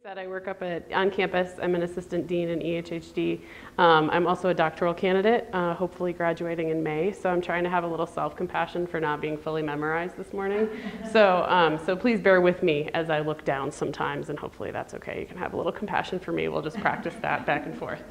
Said I work on campus. I'm an assistant dean in EHHD. I'm also a doctoral candidate, hopefully graduating in May. So I'm trying to have a little self-compassion for not being fully memorized this morning. So please bear with me as I look down sometimes, and hopefully that's okay. You can have a little compassion for me. We'll just practice that back and forth.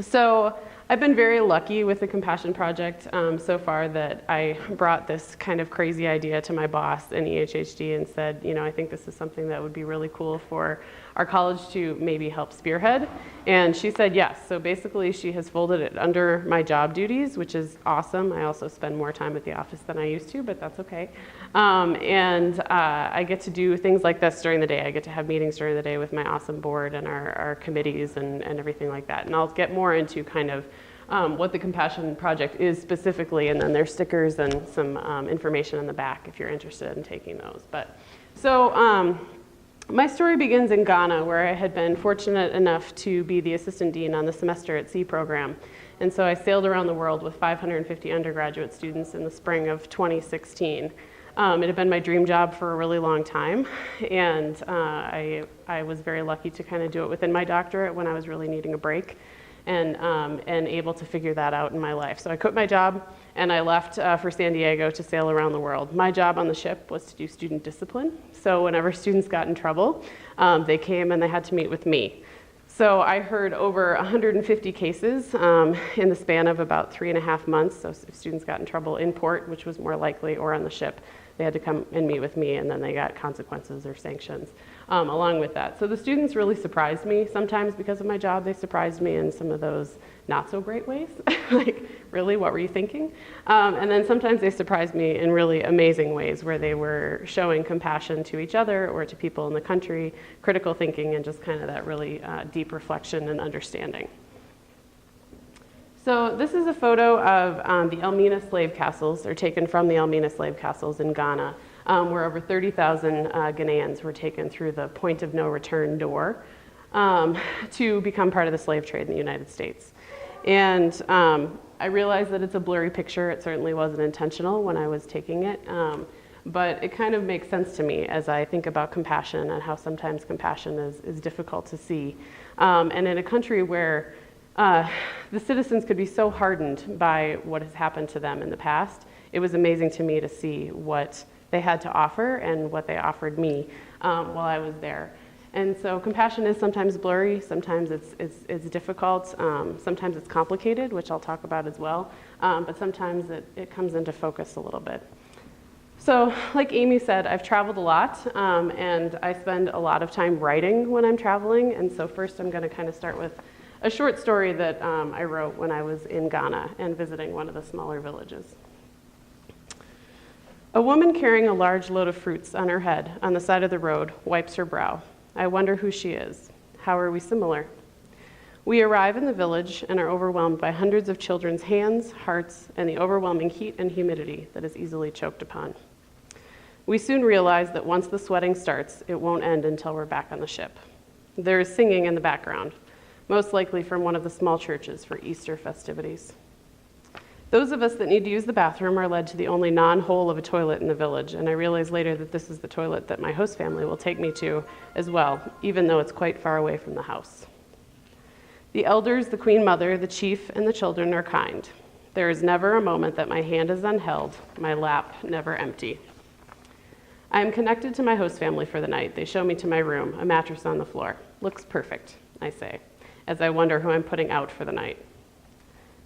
So I've been very lucky with the Compassion Project so far that I brought this kind of crazy idea to my boss in EHHD and said, you know, I think this is something that would be really cool for our college to maybe help spearhead. And she said yes. So basically she has folded it under my job duties, which is awesome. I also spend more time at the office than I used to, but that's okay. I get to do things like this during the day. I get to have meetings during the day with my awesome board and our committees and everything like that. And I'll get more into kind of what the Compassion Project is specifically, and then there's stickers and some information in the back if you're interested in taking those. My story begins in Ghana, where I had been fortunate enough to be the assistant dean on the Semester at Sea program. And so I sailed around the world with 550 undergraduate students in the spring of 2016. It had been my dream job for a really long time, and I was very lucky to kind of do it within my doctorate when I was really needing a break. And able to figure that out in my life. So I quit my job and I left for San Diego to sail around the world. My job on the ship was to do student discipline. So whenever students got in trouble, they came and they had to meet with me. So I heard over 150 cases in the span of about 3.5 months. So if students got in trouble in port, which was more likely, or on the ship, they had to come and meet with me, and then they got consequences or sanctions along with that. So the students really surprised me. Sometimes because of my job, they surprised me in some of those not so great ways. Like, really, what were you thinking? And then sometimes they surprised me in really amazing ways where they were showing compassion to each other or to people in the country, critical thinking, and just kind of that really deep reflection and understanding. So this is a photo of the Elmina slave castles. They're taken from the Elmina slave castles in Ghana, where over 30,000 Ghanaians were taken through the point of no return door to become part of the slave trade in the United States. And I realize that it's a blurry picture. It certainly wasn't intentional when I was taking it, but it kind of makes sense to me as I think about compassion and how sometimes compassion is difficult to see. And in a country where the citizens could be so hardened by what has happened to them in the past, it was amazing to me to see what they had to offer and what they offered me while I was there. And so compassion is sometimes blurry, sometimes it's difficult, sometimes it's complicated, which I'll talk about as well, but sometimes it comes into focus a little bit. So like Amy said, I've traveled a lot, and I spend a lot of time writing when I'm traveling. And so first I'm going to kind of start with a short story that I wrote when I was in Ghana and visiting one of the smaller villages. A woman carrying a large load of fruits on her head on the side of the road wipes her brow. I wonder who she is. How are we similar? We arrive in the village and are overwhelmed by hundreds of children's hands, hearts, and the overwhelming heat and humidity that is easily choked upon. We soon realize that once the sweating starts, it won't end until we're back on the ship. There is singing in the background, most likely from one of the small churches for Easter festivities. Those of us that need to use the bathroom are led to the only non-hole of a toilet in the village, and I realize later that this is the toilet that my host family will take me to as well, even though it's quite far away from the house. The elders, the Queen Mother, the chief, and the children are kind. There is never a moment that my hand is unheld, my lap never empty. I am connected to my host family for the night. They show me to my room, a mattress on the floor. Looks perfect, I say, as I wonder who I'm putting out for the night.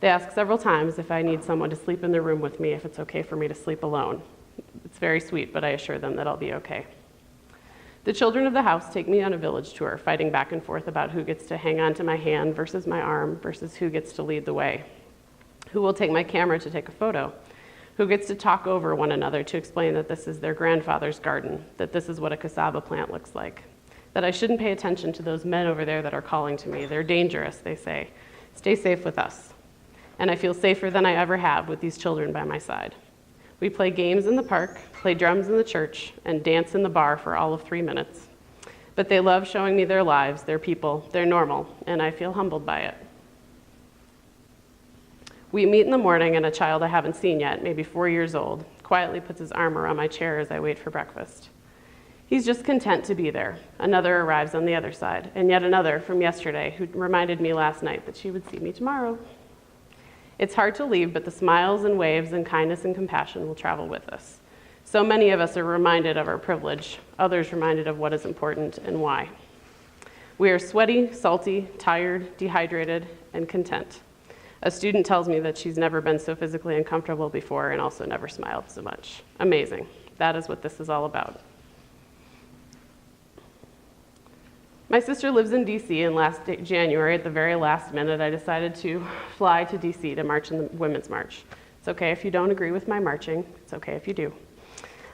They ask several times if I need someone to sleep in the room with me, if it's okay for me to sleep alone. It's very sweet, but I assure them that I'll be okay. The children of the house take me on a village tour, fighting back and forth about who gets to hang on to my hand versus my arm versus who gets to lead the way. Who will take my camera to take a photo? Who gets to talk over one another to explain that this is their grandfather's garden, that this is what a cassava plant looks like, that I shouldn't pay attention to those men over there that are calling to me. They're dangerous, they say. Stay safe with us. And I feel safer than I ever have with these children by my side. We play games in the park, play drums in the church, and dance in the bar for all of 3 minutes. But they love showing me their lives, their people, their normal, and I feel humbled by it. We meet in the morning, and a child I haven't seen yet, maybe 4 years old, quietly puts his arm around my chair as I wait for breakfast. He's just content to be there. Another arrives on the other side, and yet another from yesterday who reminded me last night that she would see me tomorrow. It's hard to leave, but the smiles and waves and kindness and compassion will travel with us. So many of us are reminded of our privilege, others reminded of what is important and why. We are sweaty, salty, tired, dehydrated, and content. A student tells me that she's never been so physically uncomfortable before and also never smiled so much. Amazing. That is what this is all about. My sister lives in DC, and last January, at the very last minute, I decided to fly to DC to march in the Women's March. It's okay if you don't agree with my marching. It's okay if you do.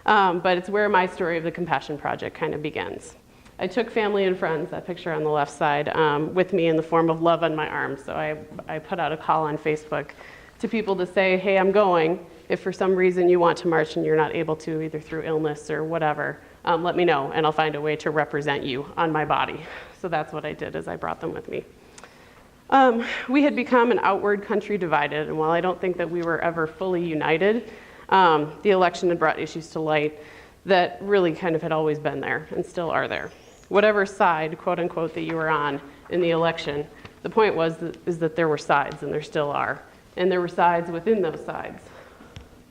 But it's where my story of the Compassion Project kind of begins. I took family and friends, that picture on the left side, with me in the form of love on my arms. So I put out a call on Facebook to people to say, hey, I'm going. If for some reason you want to march and you're not able to, either through illness or whatever, let me know, and I'll find a way to represent you on my body. So that's what I did, is I brought them with me. We had become an outward country divided, and while I don't think that we were ever fully united, the election had brought issues to light that really kind of had always been there and still are there. Whatever side, quote unquote, that you were on in the election, the point is that there were sides, and there still are. And there were sides within those sides.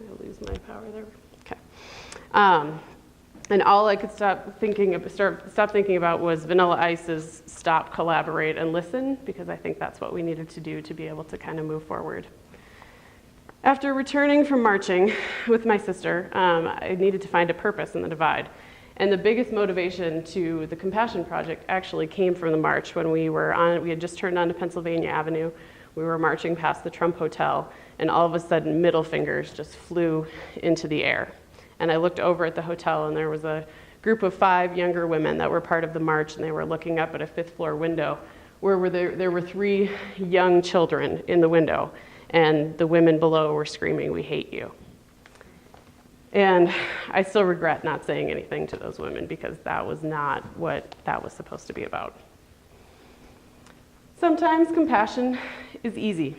I lose my power there. Okay. And all I could stop thinking about was Vanilla Ice's Stop, Collaborate, and Listen, because I think that's what we needed to do to be able to kind of move forward. After returning from marching with my sister, I needed to find a purpose in the divide. And the biggest motivation to the Compassion Project actually came from the march when we had just turned onto Pennsylvania Avenue. We were marching past the Trump Hotel, and all of a sudden middle fingers just flew into the air. And I looked over at the hotel, and there was a group of 5 younger women that were part of the march, and they were looking up at a 5th floor window where there were 3 young children in the window, and the women below were screaming, "We hate you." And I still regret not saying anything to those women, because that was not what that was supposed to be about. Sometimes compassion is easy.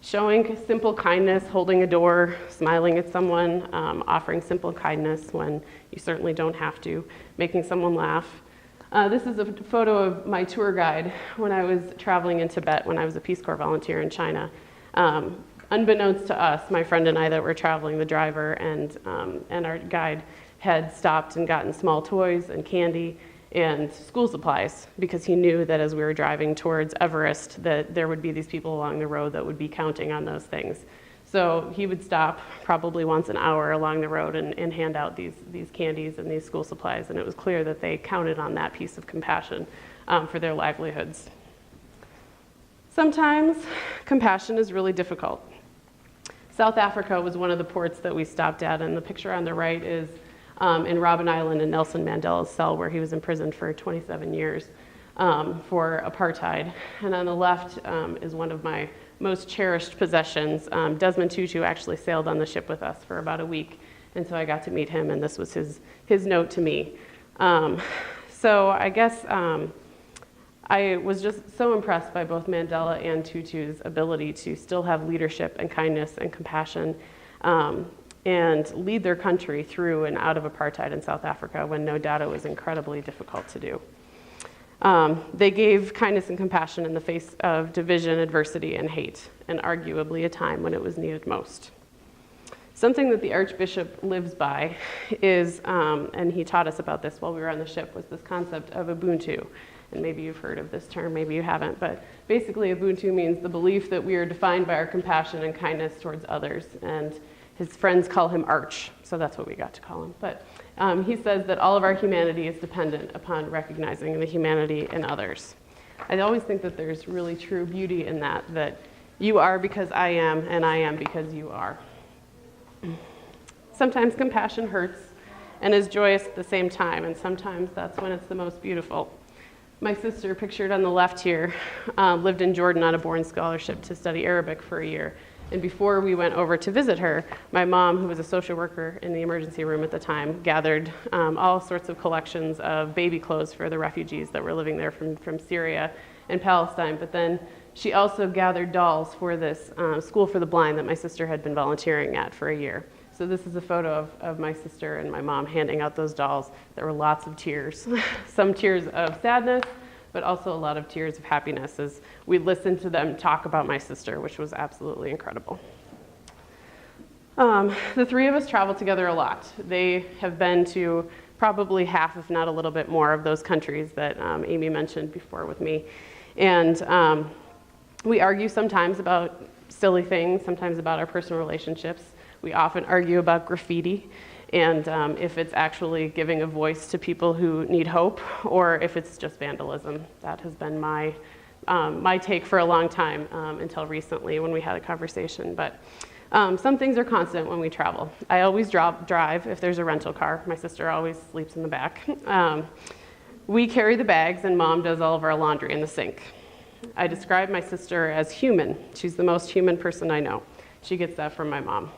Showing simple kindness, holding a door, smiling at someone, offering simple kindness when you certainly don't have to, making someone laugh. This is a photo of my tour guide when I was traveling in Tibet when I was a Peace Corps volunteer in China. Unbeknownst to us, my friend and I that were traveling, the driver and our guide, had stopped and gotten small toys and candy and school supplies, because he knew that as we were driving towards Everest that there would be these people along the road that would be counting on those things. So he would stop probably once an hour along the road and hand out these candies and these school supplies, and it was clear that they counted on that piece of compassion for their livelihoods. Sometimes compassion is really difficult. South Africa was one of the ports that we stopped at, and the picture on the right is in Robben Island in Nelson Mandela's cell, where he was imprisoned for 27 years for apartheid. And on the left is one of my most cherished possessions. Desmond Tutu actually sailed on the ship with us for about a week, and so I got to meet him, and this was his note to me. So I guess I was just so impressed by both Mandela and Tutu's ability to still have leadership and kindness and compassion, and lead their country through and out of apartheid in South Africa, when no doubt it was incredibly difficult to do. They gave kindness and compassion in the face of division, adversity, and hate, and arguably a time when it was needed most. Something that the Archbishop lives by is, and he taught us about this while we were on the ship, was this concept of Ubuntu. And maybe you've heard of this term, maybe you haven't, but basically Ubuntu means the belief that we are defined by our compassion and kindness towards others. And his friends call him Arch, so that's what we got to call him. But he says that all of our humanity is dependent upon recognizing the humanity in others. I always think that there's really true beauty in that you are because I am, and I am because you are. Sometimes compassion hurts and is joyous at the same time, and sometimes that's when it's the most beautiful. My sister, pictured on the left here, lived in Jordan on a Bourne scholarship to study Arabic for a year. And before we went over to visit her, my mom, who was a social worker in the emergency room at the time, gathered all sorts of collections of baby clothes for the refugees that were living there from Syria and Palestine. But then she also gathered dolls for this school for the blind that my sister had been volunteering at for a year. So this is a photo of my sister and my mom handing out those dolls. There were lots of tears, some tears of sadness, but also a lot of tears of happiness as we listened to them talk about my sister, which was absolutely incredible. The three of us travel together a lot. They have been to probably half, if not a little bit more, of those countries that Amy mentioned before with me. And we argue sometimes about silly things, sometimes about our personal relationships. We often argue about graffiti and if it's actually giving a voice to people who need hope or if it's just vandalism. That has been my take for a long time until recently when we had a conversation. But some things are constant when we travel. I always drive if there's a rental car. My sister always sleeps in the back. We carry the bags and Mom does all of our laundry in the sink. I describe my sister as human. She's the most human person I know. She gets that from my mom.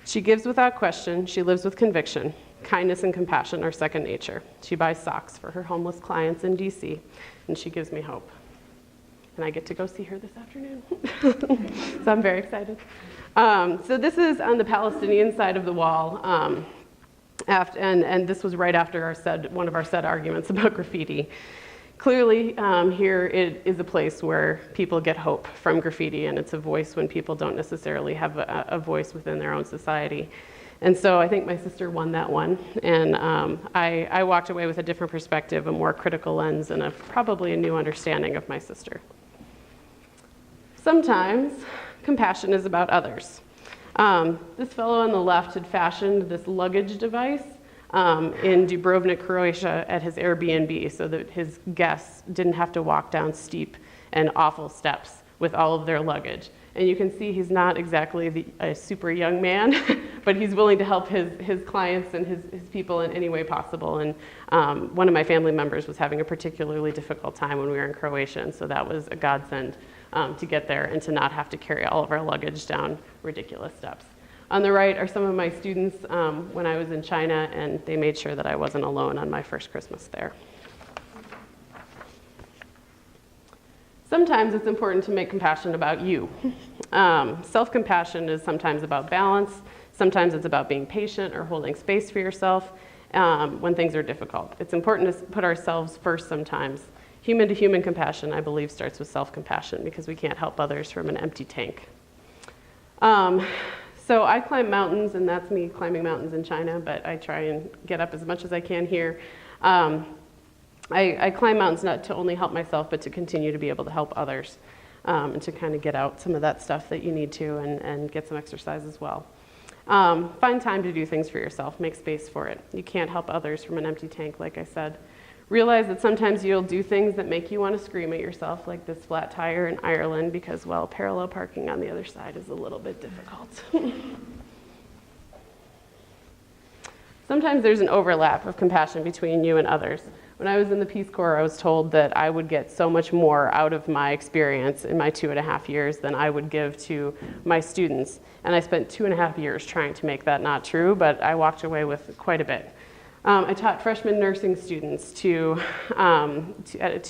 She gives without question. She lives with conviction. Kindness and compassion are second nature. She buys socks for her homeless clients in DC, and she gives me hope. And I get to go see her this afternoon. So I'm very excited. So this is on the Palestinian side of the wall. And this was right after one of our said arguments about graffiti. Clearly, here it is a place where people get hope from graffiti, and it's a voice when people don't necessarily have a voice within their own society. And so I think my sister won that one, and I walked away with a different perspective, a more critical lens, and probably a new understanding of my sister. Sometimes compassion is about others. This fellow on the left had fashioned this luggage device in Dubrovnik, Croatia at his Airbnb so that his guests didn't have to walk down steep and awful steps with all of their luggage. And you can see he's not exactly a super young man, but he's willing to help his clients and his people in any way possible. And one of my family members was having a particularly difficult time when we were in Croatia, and so that was a godsend to get there and to not have to carry all of our luggage down ridiculous steps. On the right are some of my students when I was in China, and they made sure that I wasn't alone on my first Christmas there. Sometimes it's important to make compassion about you. Self-compassion is sometimes about balance. Sometimes it's about being patient or holding space for yourself when things are difficult. It's important to put ourselves first sometimes. Human-to-human compassion, I believe, starts with self-compassion because we can't help others from an empty tank. So I climb mountains, and that's me climbing mountains in China, but I try and get up as much as I can here. I climb mountains not to only help myself, but to continue to be able to help others and to kind of get out some of that stuff that you need to and get some exercise as well. Find time to do things for yourself. Make space for it. You can't help others from an empty tank, like I said. Realize that sometimes you'll do things that make you want to scream at yourself, like this flat tire in Ireland, because, well, parallel parking on the other side is a little bit difficult. Sometimes there's an overlap of compassion between you and others. When I was in the Peace Corps, I was told that I would get so much more out of my experience in my 2.5 years than I would give to my students. And I spent 2.5 years trying to make that not true, but I walked away with quite a bit. I taught freshman nursing students at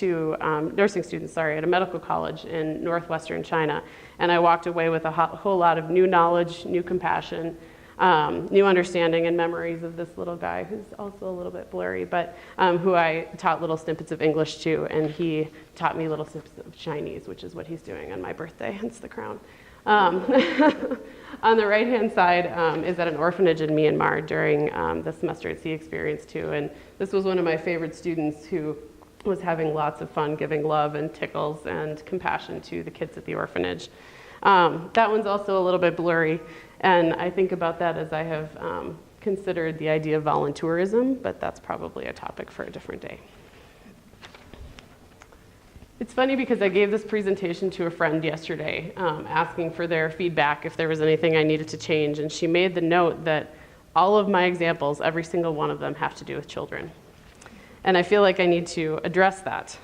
a medical college in northwestern China, and I walked away with a whole lot of new knowledge, new compassion, new understanding and memories of this little guy who's also a little bit blurry, but who I taught little snippets of English to, and he taught me little snippets of Chinese, which is what he's doing on my birthday, hence the crown. On the right-hand side is at an orphanage in Myanmar during the semester at sea experience too, and this was one of my favorite students who was having lots of fun giving love and tickles and compassion to the kids at the orphanage. That one's also a little bit blurry, and I think about that as I have considered the idea of voluntourism, but that's probably a topic for a different day. It's funny because I gave this presentation to a friend yesterday, asking for their feedback if there was anything I needed to change, and she made the note that all of my examples, every single one of them, have to do with children. And I feel like I need to address that.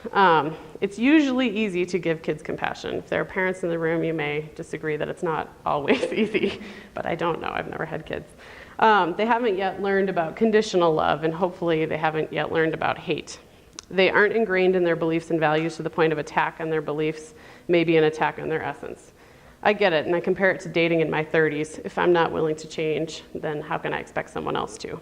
It's usually easy to give kids compassion. If there are parents in the room, you may disagree that it's not always easy, but I don't know, I've never had kids. They haven't yet learned about conditional love, and hopefully they haven't yet learned about hate. They aren't ingrained in their beliefs and values to the point of attack on their beliefs, maybe an attack on their essence. I get it, and I compare it to dating in my 30s. If I'm not willing to change, then how can I expect someone else to?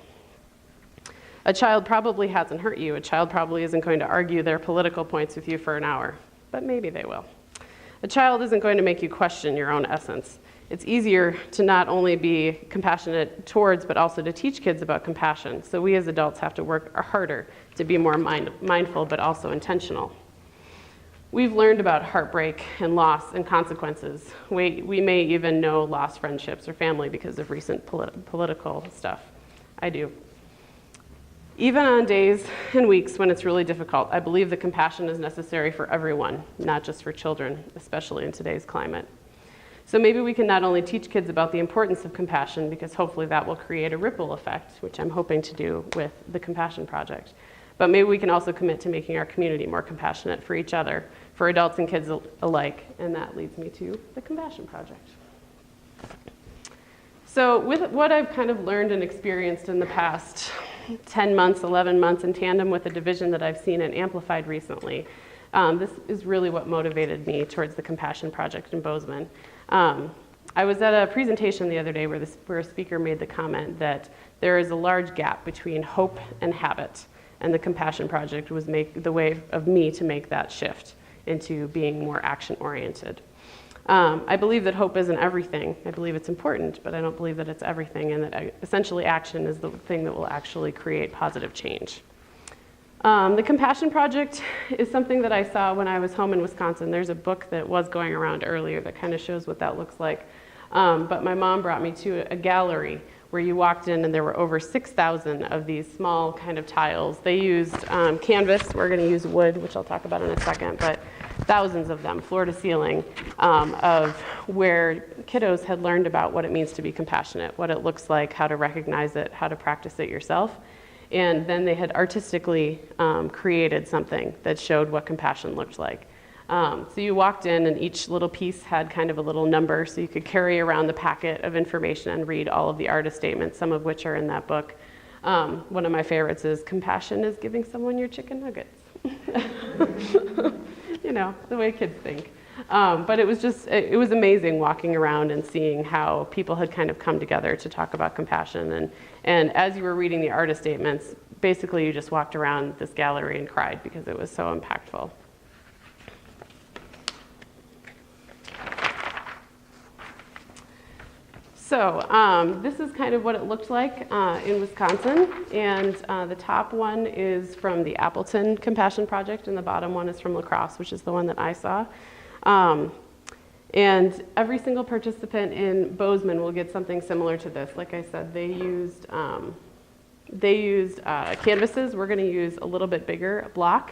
A child probably hasn't hurt you. A child probably isn't going to argue their political points with you for an hour, but maybe they will. A child isn't going to make you question your own essence. It's easier to not only be compassionate towards, but also to teach kids about compassion. So we as adults have to work harder to be more mindful, but also intentional. We've learned about heartbreak and loss and consequences. We may even know lost friendships or family because of recent political stuff. I do. Even on days and weeks when it's really difficult, I believe that compassion is necessary for everyone, not just for children, especially in today's climate. So maybe we can not only teach kids about the importance of compassion, because hopefully that will create a ripple effect, which I'm hoping to do with the Compassion Project, but maybe we can also commit to making our community more compassionate for each other, for adults and kids alike, and that leads me to the Compassion Project. So with what I've kind of learned and experienced in the past 10 months, 11 months, in tandem with the division that I've seen and amplified recently, this is really what motivated me towards the Compassion Project in Bozeman. I was at a presentation the other day where a speaker made the comment that there is a large gap between hope and habit, and the Compassion Project was the way of me to make that shift into being more action-oriented. I believe that hope isn't everything. I believe it's important, but I don't believe that it's everything, and that essentially action is the thing that will actually create positive change. The Compassion Project is something that I saw when I was home in Wisconsin. There's a book that was going around earlier that kind of shows what that looks like. But my mom brought me to a gallery where you walked in and there were over 6,000 of these small kind of tiles. They used canvas. We're going to use wood, which I'll talk about in a second, but thousands of them, floor to ceiling, of where kiddos had learned about what it means to be compassionate, what it looks like, how to recognize it, how to practice it yourself. And then they had artistically created something that showed what compassion looked like. So you walked in and each little piece had kind of a little number, so you could carry around the packet of information and read all of the artist statements, some of which are in that book. One of my favorites is, compassion is giving someone your chicken nuggets. You know, the way kids think. But it was amazing walking around and seeing how people had kind of come together to talk about compassion. And as you were reading the artist statements, basically you just walked around this gallery and cried because it was so impactful. So this is kind of what it looked like in Wisconsin. And the top one is from the Appleton Compassion Project, and the bottom one is from La Crosse, which is the one that I saw. And every single participant in Bozeman will get something similar to this. Like I said, they used canvases. We're going to use a little bit bigger block.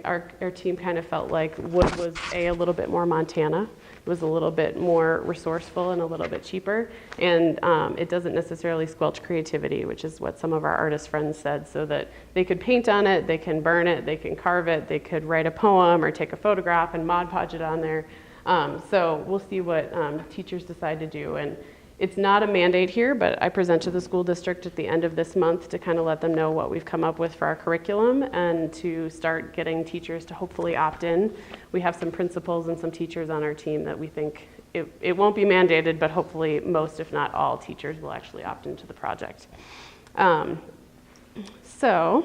Our team kind of felt like wood was a little bit more Montana. It was a little bit more resourceful and a little bit cheaper. And it doesn't necessarily squelch creativity, which is what some of our artist friends said, so that they could paint on it, they can burn it, they can carve it, they could write a poem or take a photograph and Mod Podge it on there. So we'll see what teachers decide to do. And it's not a mandate here, but I present to the school district at the end of this month to kind of let them know what we've come up with for our curriculum and to start getting teachers to hopefully opt in. We have some principals and some teachers on our team that we think it won't be mandated, but hopefully most, if not all, teachers will actually opt into the project. So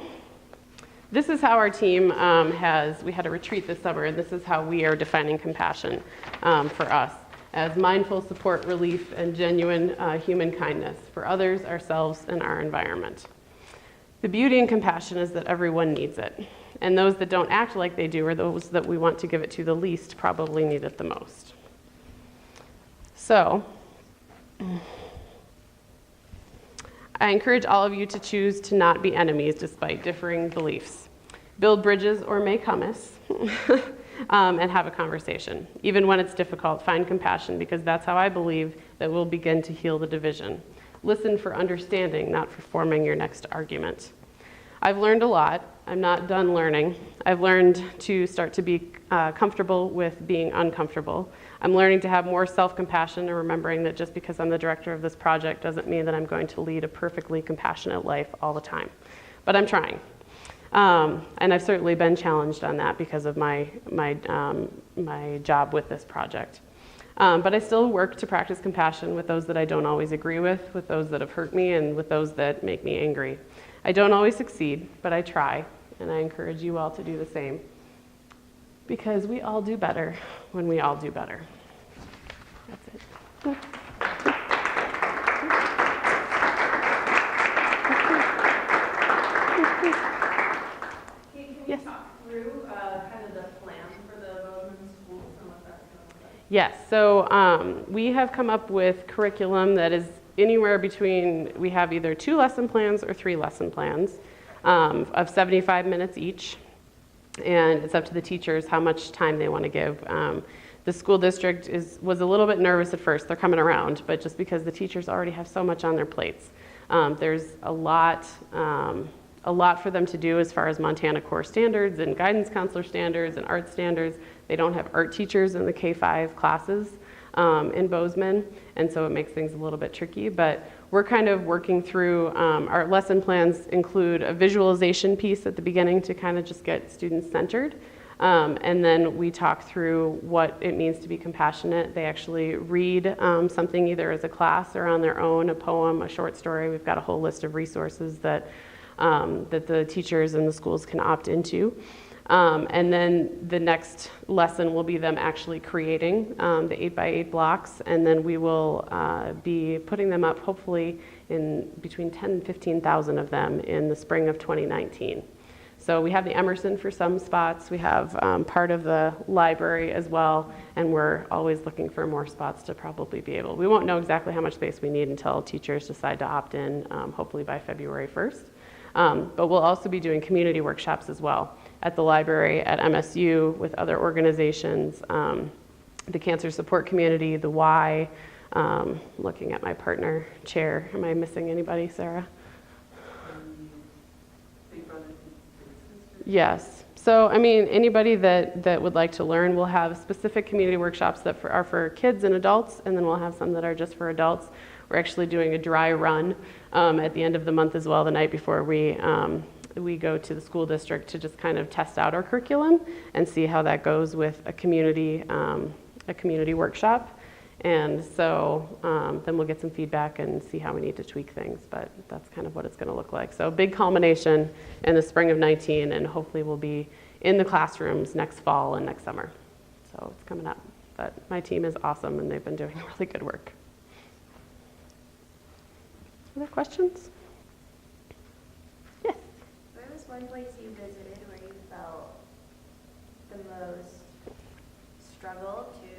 this is how our team we had a retreat this summer, and this is how we are defining compassion for us, as mindful support, relief, and genuine human kindness for others, ourselves, and our environment. The beauty in compassion is that everyone needs it, and those that don't act like they do, or those that we want to give it to the least, probably need it the most. So, I encourage all of you to choose to not be enemies despite differing beliefs. Build bridges or make hummus. And have a conversation. Even when it's difficult, find compassion, because that's how I believe that we'll begin to heal the division. Listen for understanding, not for forming your next argument. I've learned a lot. I'm not done learning. I've learned to start to be comfortable with being uncomfortable. I'm learning to have more self-compassion and remembering that just because I'm the director of this project doesn't mean that I'm going to lead a perfectly compassionate life all the time. But I'm trying. And I've certainly been challenged on that because of my job with this project. But I still work to practice compassion with those that I don't always agree with those that have hurt me, and with those that make me angry. I don't always succeed, but I try, and I encourage you all to do the same. Because we all do better when we all do better. That's it. Can you talk through kind of the plan for the Bozeman schools and what that's going to look like? Yes, so we have come up with curriculum that is anywhere between, we have either 2 lesson plans or 3 lesson plans of 75 minutes each. And it's up to the teachers how much time they want to give. The school district was a little bit nervous at first. They're coming around, but just because the teachers already have so much on their plates. There's a lot for them to do as far as Montana core standards and guidance counselor standards and art standards. They don't have art teachers in the K-5 classes in Bozeman, and so it makes things a little bit tricky. But we're kind of working through, our lesson plans include a visualization piece at the beginning to kind of just get students centered. And then we talk through what it means to be compassionate. They actually read something either as a class or on their own, a poem, a short story. We've got a whole list of resources that the teachers and the schools can opt into. And then the next lesson will be them actually creating the 8x8 blocks, and then we will be putting them up hopefully in between 10 and 15,000 of them in the spring of 2019. So we have the Emerson for some spots. We have part of the library as well, and we're always looking for more spots to probably be able. We won't know exactly how much space we need until teachers decide to opt in, hopefully by February 1st. But we'll also be doing community workshops as well at the library, at MSU, with other organizations, the Cancer Support Community, the Y, looking at my partner chair. Am I missing anybody, Sarah? Big Brother, Big Sister? Yes. So, I mean, anybody that would like to learn, we'll have specific community workshops that are for kids and adults, and then we'll have some that are just for adults. We're actually doing a dry run at the end of the month as well, the night before we go to the school district to just kind of test out our curriculum and see how that goes with a community workshop. And so then we'll get some feedback and see how we need to tweak things, but that's kind of what it's going to look like. So big culmination in the spring of 19, and hopefully we'll be in the classrooms next fall and next summer. So it's coming up. But my team is awesome, and they've been doing really good work. Other questions? Yes. Where was one place you visited where you felt the most struggle to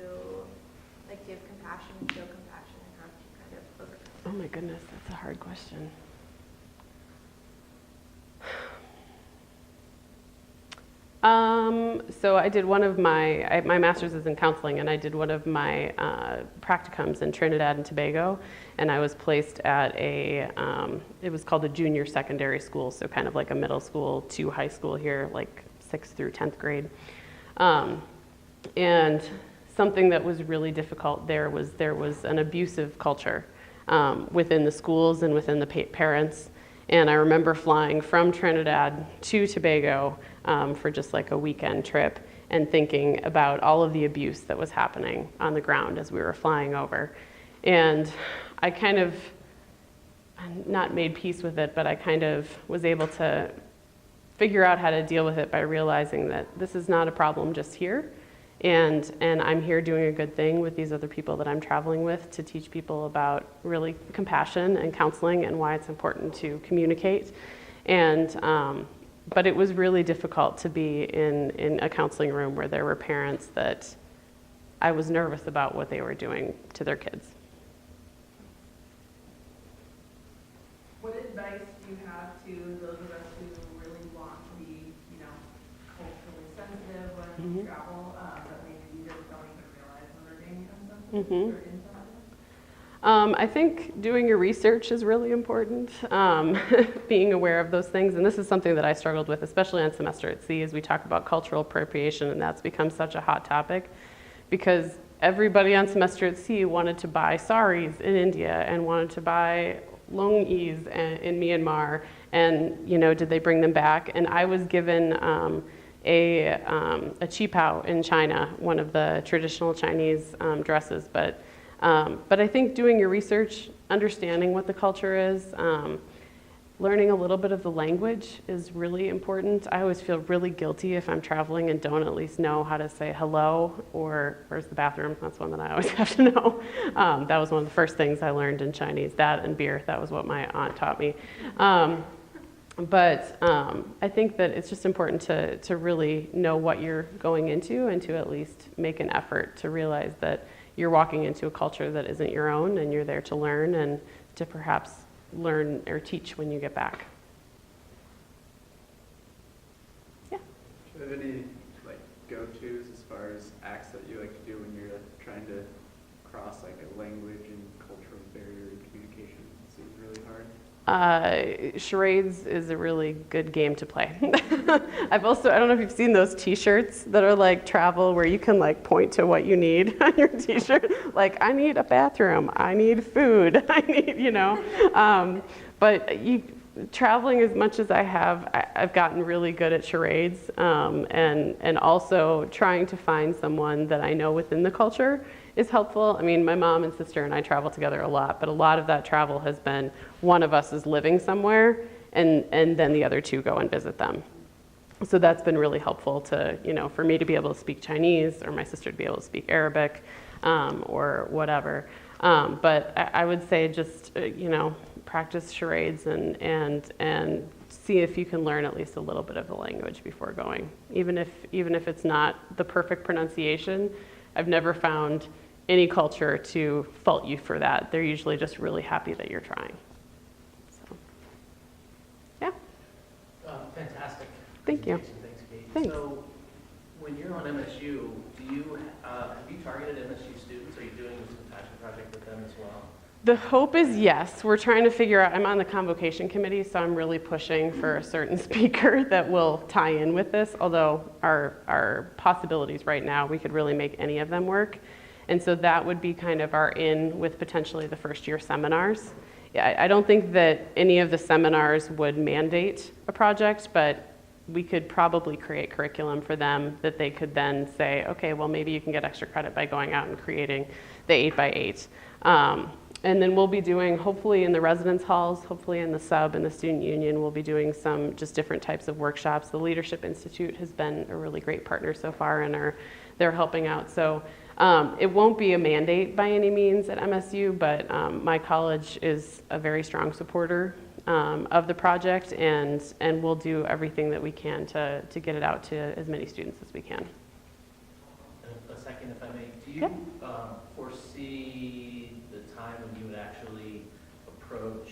give compassion, show compassion, and how to kind of overcome it? Oh my goodness, that's a hard question. So I did one of my master's is in counseling, and I did one of my practicums in Trinidad and Tobago, and I was placed at it was called a junior secondary school, so kind of like a middle school to high school here, like 6th through 10th grade. And something that was really difficult there was an abusive culture within the schools and within the parents. And I remember flying from Trinidad to Tobago for just like a weekend trip and thinking about all of the abuse that was happening on the ground as we were flying over. And I kind of, not made peace with it, but I kind of was able to figure out how to deal with it by realizing that this is not a problem just here. And I'm here doing a good thing with these other people that I'm traveling with to teach people about really compassion and counseling and why it's important to communicate. And but it was really difficult to be in a counseling room where there were parents that I was nervous about what they were doing to their kids. What advice do you have to those of us who really want to be, culturally sensitive when we travel, but maybe we just don't even realize when we're being insensitive or insensitive? I think doing your research is really important, being aware of those things. And this is something that I struggled with, especially on Semester at Sea, as we talk about cultural appropriation, and that's become such a hot topic because everybody on Semester at Sea wanted to buy saris in India and wanted to buy longis in Myanmar, and did they bring them back? And I was given a qipao in China, one of the traditional Chinese dresses. But I think doing your research, understanding what the culture is, learning a little bit of the language is really important. I always feel really guilty if I'm traveling and don't at least know how to say hello or where's the bathroom. That's one that I always have to know. That was one of the first things I learned in Chinese, that and beer. That was what my aunt taught me. But I think that it's just important to really know what you're going into and to at least make an effort to realize that you're walking into a culture that isn't your own and you're there to learn and to perhaps learn or teach when you get back. Yeah. Do you have any like go-tos as far as acts that you like to do when you're trying to cross like a language and cultural barrier in communication? It seems really hard. Charades is a really good game to play. I don't know if you've seen those t-shirts that are like travel where you can like point to what you need on your t-shirt. Like, I need a bathroom, I need food, I need, but traveling as much as I have, I've gotten really good at charades, and also trying to find someone that I know within the culture is helpful. I mean, my mom and sister and I travel together a lot, but a lot of that travel has been one of us is living somewhere and then the other two go and visit them. So that's been really helpful to, for me to be able to speak Chinese or my sister to be able to speak Arabic, or whatever. But I would say just, practice charades and see if you can learn at least a little bit of the language before going. Even if it's not the perfect pronunciation, I've never found any culture to fault you for that. They're usually just really happy that you're trying. So, yeah. Fantastic. Thank you. Thanks, Kate. Thanks. So, when you're on MSU, have you targeted MSU students? Are you doing this compassion project with them as well? The hope is yes. We're trying to figure out, I'm on the convocation committee, so I'm really pushing for a certain speaker that will tie in with this, although our possibilities right now, we could really make any of them work. And so that would be kind of our in with potentially the first year seminars. Yeah, I don't think that any of the seminars would mandate a project, but we could probably create curriculum for them that they could then say, okay, well, maybe you can get extra credit by going out and creating the 8x8. And then we'll be doing, hopefully in the residence halls, hopefully in the sub and the student union, we'll be doing some just different types of workshops. The Leadership Institute has been a really great partner so far and they're helping out. So it won't be a mandate by any means at MSU, but my college is a very strong supporter of the project and we'll do everything that we can to get it out to as many students as we can. A second, if I may. Do you foresee the time when you would actually approach,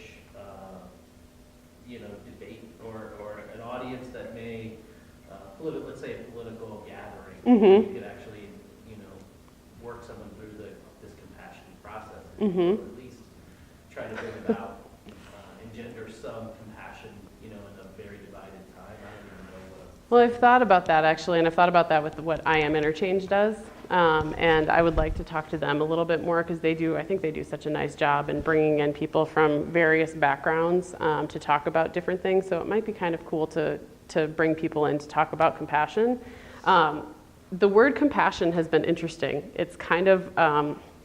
debate or an audience that may, let's say a political gathering, you could actually, work someone through this compassion process, or at least try to bring about, engender some compassion, in a very divided time? I don't even know what. Well, I've thought about that actually, and I've thought about that with what I Am Interchange does. And I would like to talk to them a little bit more because I think they do such a nice job in bringing in people from various backgrounds to talk about different things. So it might be kind of cool to bring people in to talk about compassion. The word compassion has been interesting. It's kind of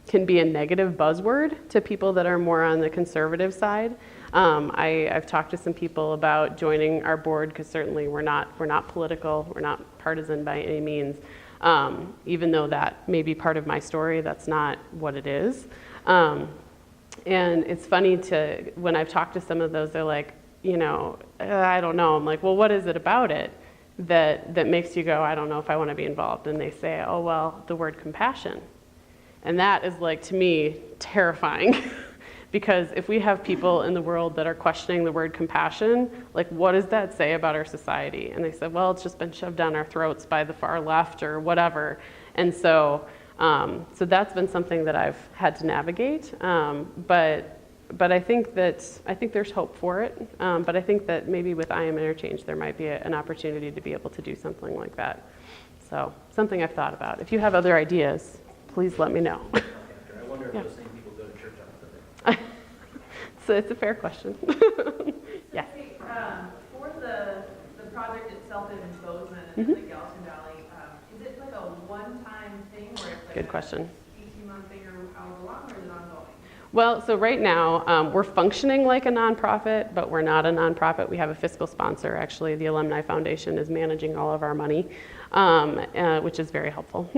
can be a negative buzzword to people that are more on the conservative side. I've talked to some people about joining our board because certainly we're not political, we're not partisan by any means. Even though that may be part of my story, that's not what it is. And it's funny when I've talked to some of those, they're like, I don't know. I'm like, well, what is it about it that makes you go, I don't know if I want to be involved? And they say, oh, well, the word compassion. And that is like, to me, terrifying. Because if we have people in the world that are questioning the word compassion, like, what does that say about our society? And they said, well, it's just been shoved down our throats by the far left or whatever. And so that's been something that I've had to navigate. But I think there's hope for it. But I think that maybe with I Am Interchange, there might be an opportunity to be able to do something like that. So something I've thought about. If you have other ideas, please let me know. I wonder if those same people go to church on Sunday. So it's a fair question. Yeah. For the project itself in Bozeman in the Gallatin Valley, is it like a one-time thing where it's like Good question. 18-month thing or however long, or is it ongoing? Well, so right now, we're functioning like a nonprofit, but we're not a nonprofit. We have a fiscal sponsor. Actually, the Alumni Foundation is managing all of our money, which is very helpful.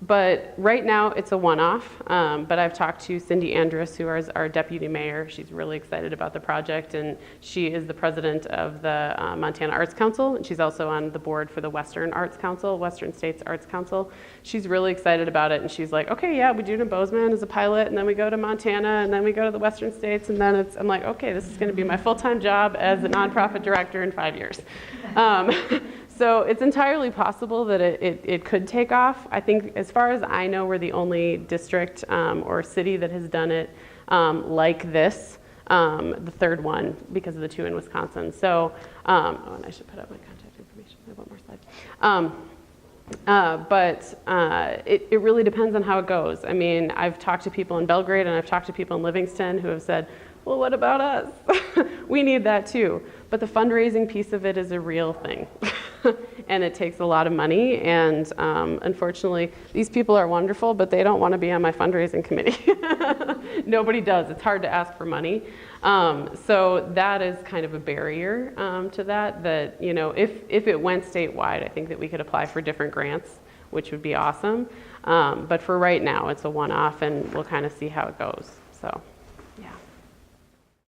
But right now, it's a one-off. But I've talked to Cindy Andrus, who is our deputy mayor. She's really excited about the project, and she is the president of the Montana Arts Council, and she's also on the board for the Western Arts Council, Western States Arts Council. She's really excited about it, and she's like, okay, yeah, we do it in Bozeman as a pilot, and then we go to Montana, and then we go to the Western States, and then I'm like, okay, this is going to be my full-time job as a nonprofit director in 5 years. So it's entirely possible that it could take off. I think, as far as I know, we're the only district or city that has done it like this, the third one, because of the 2 in Wisconsin. So, and I should put up my contact information. I have one more slide. It really depends on how it goes. I mean, I've talked to people in Belgrade and I've talked to people in Livingston who have said, well, what about us? We need that too. But the fundraising piece of it is a real thing. And it takes a lot of money. And unfortunately, these people are wonderful, but they don't want to be on my fundraising committee. Nobody does. It's hard to ask for money. So that is kind of a barrier to that, you know, if it went statewide, I think that we could apply for different grants, which would be awesome. But for right now, it's a one-off, and we'll kind of see how it goes. So.